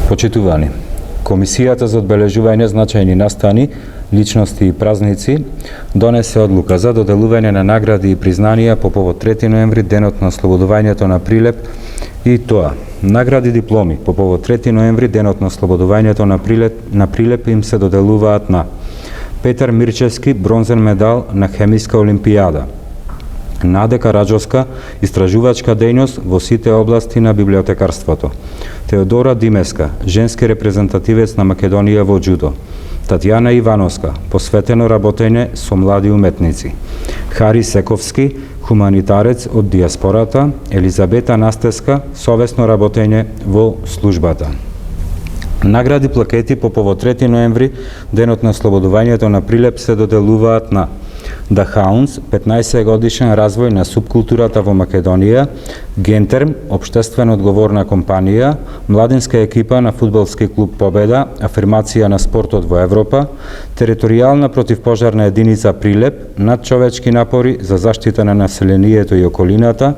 Почитувани, Комисијата за одбележување значајни настани, личности и празници донесе одлука за доделување на награди и признанија по повод 3 ноември, денот на ослободувањето на Прилеп, и тоа: награди дипломи по повод 3 ноември, денот на ослободувањето на Прилеп им се доделуваат на Петар Мирчевски, бронзен медал на Хемиска олимпијада; Наде Караджовска, истражувачка дејност во сите области на библиотекарството; Теодора Димеска, женски репрезентативец на Македонија во џудо; Татјана Ивановска, посветено работење со млади уметници; Хари Сековски, хуманитарец од диаспората; Елизабета Настеска, совесно работење во службата. Награди плакети по повод 3 ноември, денот на ослободувањето на Прилеп, се доделуваат на The Hounds, 15 годишен развој на субкултурата во Македонија; Гентерм, општествено одговорна компанија; младинска екипа на фудбалски клуб Победа, афирмација на спортот во Европа; територијална противпожарна единица Прилеп, надчовечки напори за заштита на населението и околината;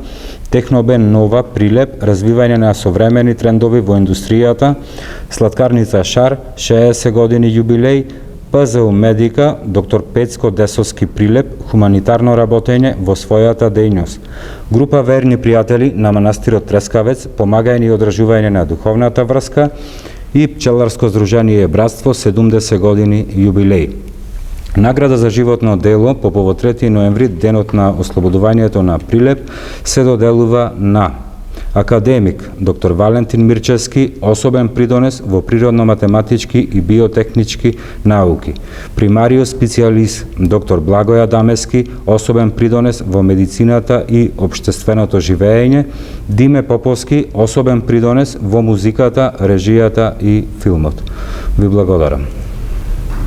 Технобен Нова Прилеп, развивање на современи трендови во индустријата; Сладкарница Шар, 60 години јубилеј; ПЗУ Медика, доктор Пецко Десовски Прилеп, хуманитарно работење во својата дејност; група верни пријатели на манастирот Трескавец, помагање и одржување на духовната врска; и пчеларско здружение Братство, 70 години јубилеј. Награда за животно дело по повод 3 ноември, денот на ослободувањето на Прилеп, се доделува на академик доктор Валентин Мирчевски, особен придонес во природно-математички и биотехнички науки; примариус специјалист доктор Благој Адамески, особен придонес во медицината и општественото живеење; Диме Поповски, особен придонес во музиката, режијата и филмот. Ви благодарам.